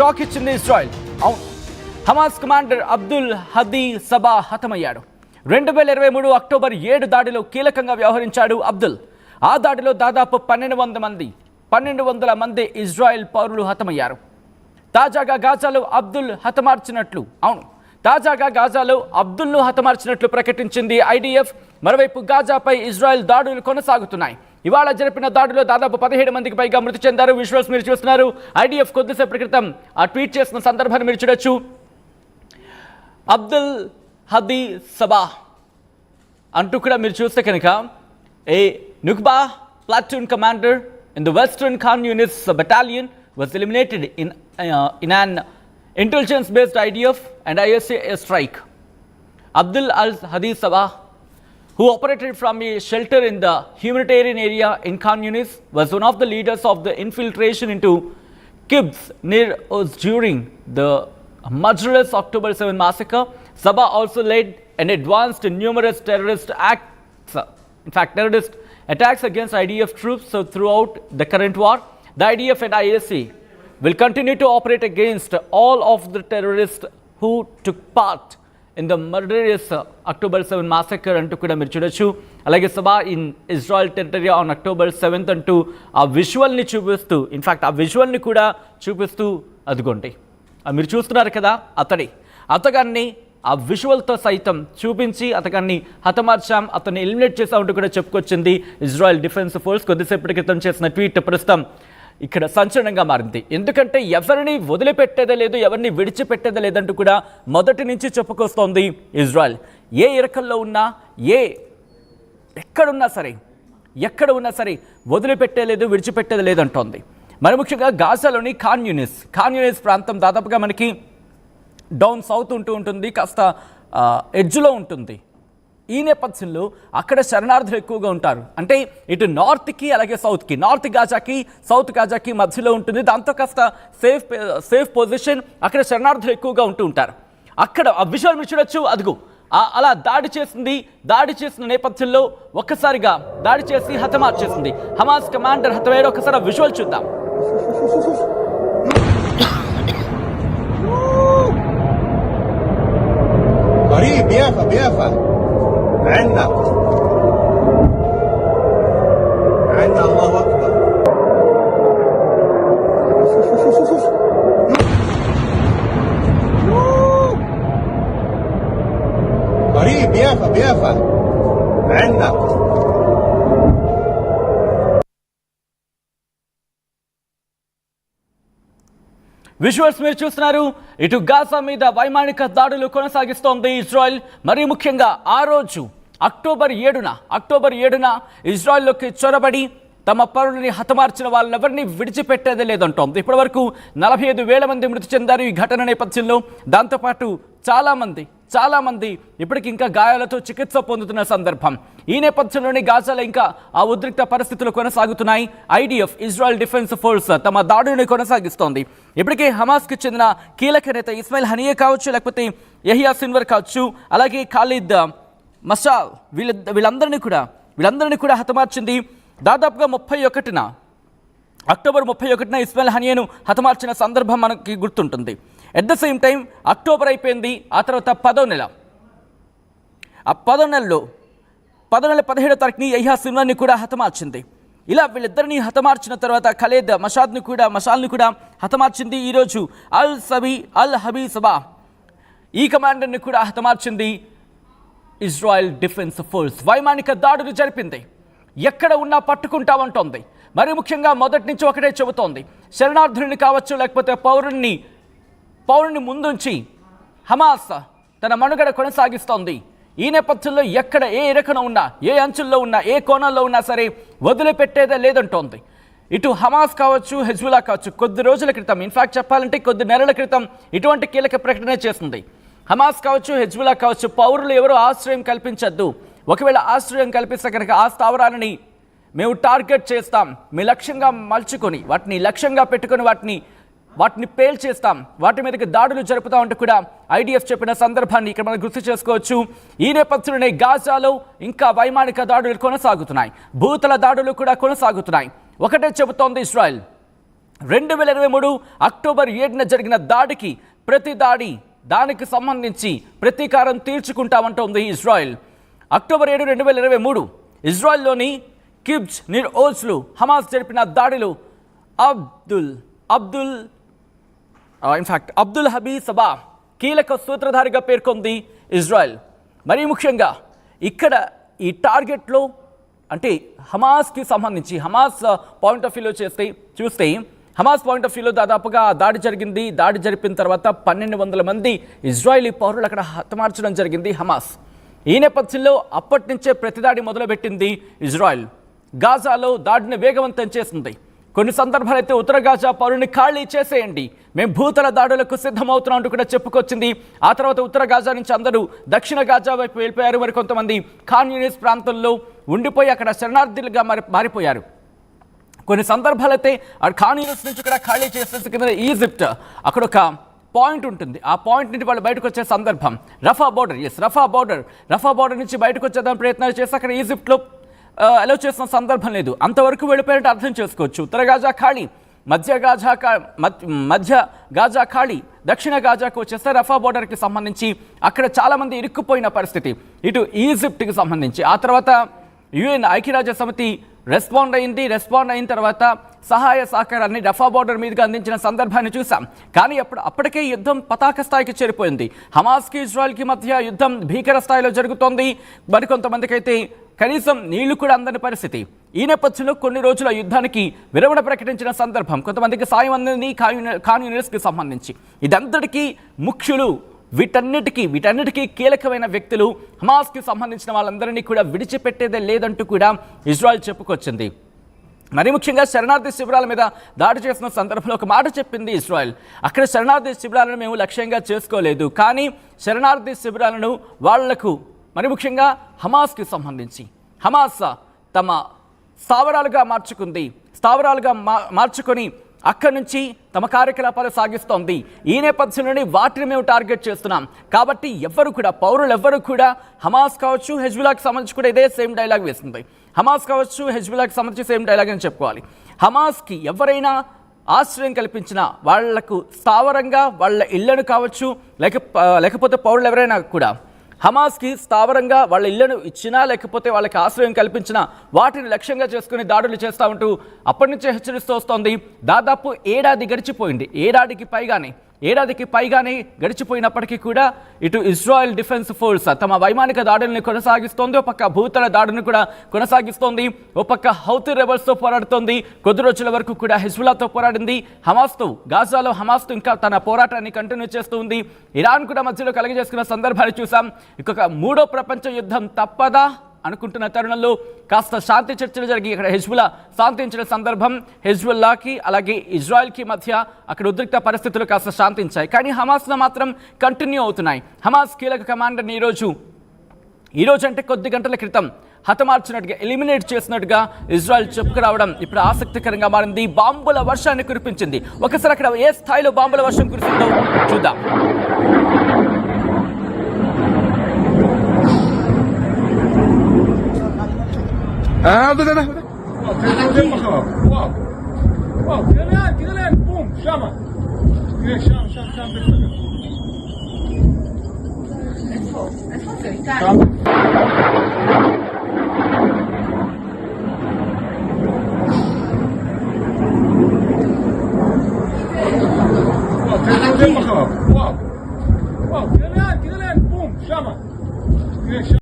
Shock ఇచ్చింది Israel. అవును, Hamas commander Abdul Hadi Saba హతమయ్యాడు. 2023 అక్టోబర్ 7 దాడిలో కీలకంగా వ్యవహరించాడు అబ్దుల్. ఆ దాడిలో దాదాపు 1200 మంది ఇజ్రాయెల్ పౌరులు హతమయ్యారు. తాజాగా గాజాలో అబ్దుల్ను హతమార్చినట్లు ప్రకటించింది ఐడిఎఫ్. మరోవైపు గాజాపై ఇజ్రాయెల్ దాడులు కొనసాగుతున్నాయి. ఇవాళ జరిపిన దాడిలో దాదాపు 17 మందికి పైగా మృతి చెందారు. విజువల్స్ మీరు చూస్తున్నారు. ఐడిఎఫ్ కొద్దిసేపటి క్రితం ఆ ట్వీట్ చేసిన సందర్భాన్ని మీరు చూడొచ్చు. అబ్దుల్ హదీ సబా అంటూ కూడా మీరు చూస్తే కనుక ఏ నుక్బా platoon commander in the Western Khan Yunis battalion was eliminated in an intelligence-based IDF and ISA strike. Abdul al-Hadi Sabah, who operated from a shelter in the humanitarian area in Khan Yunis, was one of the leaders of the infiltration into Kibbutz near Uz during the murderous October 7 massacre. Sabah also led and advanced numerous terrorist attacks against IDF troops throughout the current war. The IDF and ISA will continue to operate against all of the terrorists who took part in the murderous October 7 massacre అంటూ కూడా మీరు చూడొచ్చు. అలాగే సబా in Israel territory on October 7th అంటూ ఆ విజువల్ని చూపిస్తూ, in fact ఆ విజువల్ని కూడా చూపిస్తూ అదిగోండి మీరు చూస్తున్నారు కదా, అతగాన్ని ఆ విజువల్తో సైతం చూపించి అతగాన్ని హతమార్చాం, అతన్ని ఎలిమినేట్ చేసామంటూ కూడా చెప్పుకొచ్చింది ఇజ్రాయెల్ డిఫెన్స్ ఫోర్స్. కొద్దిసేపటి క్రితం చేసిన ట్వీట్ ప్రస్తుతం ఇక్కడ సంచలనంగా మారింది. ఎందుకంటే ఎవరిని వదిలిపెట్టేదే లేదు, ఎవరిని విడిచిపెట్టేదే లేదంటూ కూడా మొదటి నుంచి చెప్పుకొస్తోంది ఇజ్రాయెల్. ఏ ఇరకల్లో ఉన్నా, ఎక్కడ ఉన్నా సరే వదిలిపెట్టేలేదు, విడిచిపెట్టేది లేదంటోంది. మరి ముఖ్యంగా గాజాలోని ఖాన్ యూనిస్ ప్రాంతం దాదాపుగా మనకి డౌన్ సౌత్ ఉంటుంది, కాస్త ఎడ్జ్లో ఉంటుంది. ఈ నేపథ్యంలో అక్కడ శరణార్థులు ఎక్కువగా ఉంటారు. అంటే ఇటు నార్త్కి అలాగే సౌత్కి, నార్త్ గాజాకి సౌత్ గాజాకి మధ్యలో ఉంటుంది. దాంతో కాస్త సేఫ్ పొజిషన్, అక్కడ శరణార్థులు ఎక్కువగా ఉంటారు. అక్కడ ఆ విజువల్ మీరు చూడొచ్చు. అదిగో అలా దాడి చేసిన నేపథ్యంలో ఒక్కసారిగా దాడి చేసి హతమార్చేసింది. Hamas commander హతమయ్యారు. ఒకసారి ఆ విజువల్ చూద్దాం. بيافا عنا الله أكبر قريب بيافا عنا. విజువల్స్ మీరు చూస్తున్నారు. ఇటు గాజా మీద వైమానిక దాడులు కొనసాగిస్తోంది ఇజ్రాయెల్. మరీ ముఖ్యంగా ఆ రోజు అక్టోబర్ 7న ఇజ్రాయెల్లోకి చొరబడి తమ పౌరులని హతమార్చిన వాళ్ళెవరిని విడిచిపెట్టేదే లేదంటోంది. ఇప్పటివరకు 45,000 మంది మృతి చెందారు ఈ ఘటన నేపథ్యంలో. దాంతోపాటు చాలామంది ఇప్పటికి ఇంకా గాయాలతో చికిత్స పొందుతున్న సందర్భం. ఈ నేపథ్యంలోనే గాజాలో ఇంకా ఆ ఉద్రిక్త పరిస్థితులు కొనసాగుతున్నాయి. ఐడిఎఫ్ ఇజ్రాయెల్ డిఫెన్స్ ఫోర్స్ తమ దాడులను కొనసాగిస్తోంది. ఇప్పటికే హమాస్కి చెందిన కీలక నేత ఇస్మాయిల్ హనియే కావచ్చు, లేకపోతే యహియా సిన్వర్ కావచ్చు, అలాగే ఖాలిద్ మషాల్ వీళ్ళందరినీ కూడా హతమార్చింది. దాదాపుగా అక్టోబర్ 31న ఇస్మాయిల్ హనియేను హతమార్చిన సందర్భం మనకి గుర్తుంటుంది. At the same time October అయిపోయింది. ఆ తర్వాత 10వ నెల 17వ తారీఖుని యహియా సిన్వర్ని కూడా హతమార్చింది. ఇలా వీళ్ళిద్దరిని హతమార్చిన తర్వాత ఖాలిద్ మషాల్ని కూడా హతమార్చింది. ఈరోజు అల్ హబీ సబా ఈ కమాండర్ని కూడా హతమార్చింది ఇజ్రాయెల్ డిఫెన్స్ ఫోర్స్. వైమానిక దాడులు జరిపింది. ఎక్కడ ఉన్నా పట్టుకుంటామంటోంది. మరి ముఖ్యంగా మొదటి నుంచి ఒకటే చెబుతోంది, శరణార్థుల్ని కావచ్చు, లేకపోతే పౌరుని ముందుంచి హమాస్ తన మనుగడ కొనసాగిస్తోంది. ఈ నేపథ్యంలో ఎక్కడ ఏ ఇరకన ఉన్నా, ఏ అంచుల్లో ఉన్నా, ఏ కోణంలో ఉన్నా సరే వదిలిపెట్టేదే లేదంటోంది. ఇటు హమాస్ కావచ్చు, హెజ్బుల్లా కావచ్చు, కొద్ది రోజుల క్రితం, ఇన్ఫాక్ట్ చెప్పాలంటే కొద్ది నెలల క్రితం ఇటువంటి కీలక ప్రకటన చేసింది. హమాస్ కావచ్చు, హెజ్బుల్లా కావచ్చు, పౌరులు ఎవరు ఆశ్రయం కల్పించద్దు, ఒకవేళ ఆశ్రయం కల్పిస్తే కనుక ఆ స్థావరాలని మేము టార్గెట్ చేస్తాం, మీ లక్ష్యంగా మలుచుకొని వాటిని లక్ష్యంగా పెట్టుకొని వాటిని పేల్చేస్తాం, వాటి మీదకి దాడులు జరుపుతామంటూ కూడా ఐడిఎఫ్ చెప్పిన సందర్భాన్ని ఇక్కడ మనం గుర్తు చేసుకోవచ్చు. ఈ నేపథ్యంలోనే గాజాలో ఇంకా వైమానిక దాడులు కొనసాగుతున్నాయి, భూతల దాడులు కూడా కొనసాగుతున్నాయి. ఒకటే చెబుతోంది ఇజ్రాయెల్, 2023 అక్టోబర్ 7న జరిగిన దాడికి దానికి సంబంధించి ప్రతీకారం తీర్చుకుంటామంటోంది ఇజ్రాయెల్. అక్టోబర్ 7, 2023 ఇజ్రాయెల్లోని కిబ్జ్ నిర్ ఓజ్లో హమాస్ జరిపిన దాడిలో అబ్దుల్ హబీ సబా కీలక సూత్రధారిగా పేర్కొంది ఇజ్రాయెల్. మరీ ముఖ్యంగా ఇక్కడ ఈ టార్గెట్లో అంటే హమాస్కి సంబంధించి హమాస్ పాయింట్ ఆఫ్ వ్యూలో చూస్తే హమాస్ పాయింట్ ఆఫ్ వ్యూలో దాదాపుగా దాడి జరిగింది. దాడి జరిపిన తర్వాత 1200 మంది ఇజ్రాయిలీ పౌరులు అక్కడ హతమార్చడం జరిగింది హమాస్. ఈ నేపథ్యంలో అప్పటి నుంచే ప్రతిదాడి మొదలుపెట్టింది ఇజ్రాయెల్. గాజాలో దాడిని వేగవంతం చేసింది. కొన్ని సందర్భాలైతే ఉత్తర గాజా పౌరుని ఖాళీ చేసేయండి, మేము భూతల దాడులకు సిద్ధమవుతున్నాం అంటూ కూడా చెప్పుకొచ్చింది. ఆ తర్వాత ఉత్తర గాజా నుంచి అందరూ దక్షిణ గాజా వైపు వెళ్ళిపోయారు. మరి కొంతమంది ఖాన్ యూనిస్ ప్రాంతంలో ఉండిపోయి అక్కడ శరణార్థులుగా మారిపోయారు. కొన్ని సందర్భాలైతే ఖాన్ యూనిస్ నుంచి కూడా ఖాళీ చేసే కింద ఈజిప్ట్ అక్కడ ఒక పాయింట్ ఉంటుంది. ఆ పాయింట్ నుంచి వాళ్ళు బయటకు వచ్చే సందర్భం రఫా బోర్డర్ నుంచి బయటకు వచ్చేదాని ప్రయత్నాలు చేసి అక్కడ ఈజిప్ట్లో అలౌ చేసిన సందర్భం లేదు. అంతవరకు వెళ్ళిపోయినట్టు అర్థం చేసుకోవచ్చు. ఉత్తర గాజా ఖాళీ, మధ్య గాజా ఖాళీ, దక్షిణ గాజాకు వచ్చేస్తే రఫా బోర్డర్కి సంబంధించి అక్కడ చాలామంది ఇరుక్కుపోయిన పరిస్థితి ఇటు ఈజిప్ట్కి సంబంధించి. ఆ తర్వాత యుఎన్ ఐక్యరాజ్య సమితి రెస్పాండ్ అయిన తర్వాత సహాయ సహకారాన్ని రఫా బోర్డర్ మీదుగా అందించిన సందర్భాన్ని చూసాం. కానీ అప్పటికే యుద్ధం పతాక స్థాయికి చేరిపోయింది. హమాస్కి ఇజ్రాయెల్కి మధ్య యుద్ధం భీకర స్థాయిలో జరుగుతోంది. మరికొంతమందికి అయితే కనీసం నీళ్లు కూడా అందని పరిస్థితి. ఈ నేపథ్యంలో కొన్ని రోజుల యుద్ధానికి విరమణ ప్రకటించిన సందర్భం, కొంతమందికి సాయం అందింది ఖాన్ యూనిస్కి సంబంధించి. ఇదంతటికీ ముఖ్యులు, వీటన్నిటికీ కీలకమైన వ్యక్తులు హమాస్కి సంబంధించిన వాళ్ళందరినీ కూడా విడిచిపెట్టేదే లేదంటూ కూడా ఇజ్రాయెల్ చెప్పుకొచ్చింది. మరి ముఖ్యంగా శరణార్థి శిబిరాల మీద దాడి చేసిన సందర్భంలో ఒక మాట చెప్పింది ఇజ్రాయెల్. అక్కడ శరణార్థి శిబిరాలను మేము లక్ష్యంగా చేసుకోలేదు, కానీ శరణార్థి శిబిరాలను వాళ్లకు మరి ముఖ్యంగా హమాస్కి సంబంధించి హమాస్ తమ స్థావరాలుగా మార్చుకొని అక్కడి నుంచి తమ కార్యకలాపాలు సాగిస్తోంది. ఈ నేపథ్యంలోనే వాటిని మేము టార్గెట్ చేస్తున్నాం. కాబట్టి పౌరులు ఎవ్వరు కూడా హమాస్ కావచ్చు, హెజ్బుల్లాకి సంబంధించి కూడా ఇదే సేమ్ డైలాగ్ వేస్తుంది. హమాస్ కావచ్చు, హెజ్బుల్లాకి సంబంధించి సేమ్ డైలాగ్ అని చెప్పుకోవాలి. హమాస్కి ఎవరైనా ఆశ్రయం కల్పించిన వాళ్లకు స్థావరంగా వాళ్ళ ఇళ్లను కావచ్చు, లేకపోతే పౌరులు ఎవరైనా కూడా హమాస్కి స్థావరంగా వాళ్ళ ఇళ్లను ఇచ్చినా లేకపోతే వాళ్ళకి ఆశ్రయం కల్పించినా వాటిని లక్ష్యంగా చేసుకుని దాడులు చేస్తూ ఉంటూ అప్పటి నుంచే హెచ్చరిస్తూ వస్తోంది. దాదాపు ఏడాది గడిచిపోయింది. ఏడాదికి పైగానే గడిచిపోయినప్పటికీ కూడా ఇటు ఇజ్రాయెల్ డిఫెన్స్ ఫోర్స్ తమ వైమానిక దాడులను కొనసాగిస్తోంది. ఒక పక్క భూతల దాడులను కూడా కొనసాగిస్తోంది. ఒక పక్క హౌతీ రెబల్స్తో పోరాడుతోంది. కొద్ది రోజుల వరకు కూడా హెజ్బుల్లాతో పోరాడింది. గాజాలో హమాస్తో ఇంకా తన పోరాటాన్ని కంటిన్యూ చేస్తూ ఉంది. ఇరాన్ కూడా మధ్యలో కలగజేసుకున్న సందర్భాన్ని చూసాం. ఇంకొక 3వ ప్రపంచ యుద్ధం తప్పదా అనుకుంటున్న తరుణంలో కాస్త శాంతి చర్చలు జరిగి ఇక్కడ హెజ్బుల్లా శాంతించిన సందర్భం. హెజ్బుల్లాకి అలాగే ఇజ్రాయెల్కి మధ్య అక్కడ ఉద్రిక్త పరిస్థితులు కాస్త శాంతించాయి. కానీ హమాస్లో మాత్రం కంటిన్యూ అవుతున్నాయి. హమాస్ కీలక కమాండర్ని ఈరోజు అంటే కొద్ది గంటల క్రితం హతమార్చినట్టుగా, ఎలిమినేట్ చేసినట్టుగా ఇజ్రాయెల్ చెప్పుకురావడం ఇప్పుడు ఆసక్తికరంగా మారింది. బాంబుల వర్షాన్ని కురిపించింది. ఒకసారి అక్కడ ఏ స్థాయిలో బాంబుల వర్షం కురిసిందో చూద్దాం. ده واو كده لين بوم شامة شام واو كده لين بوم شامة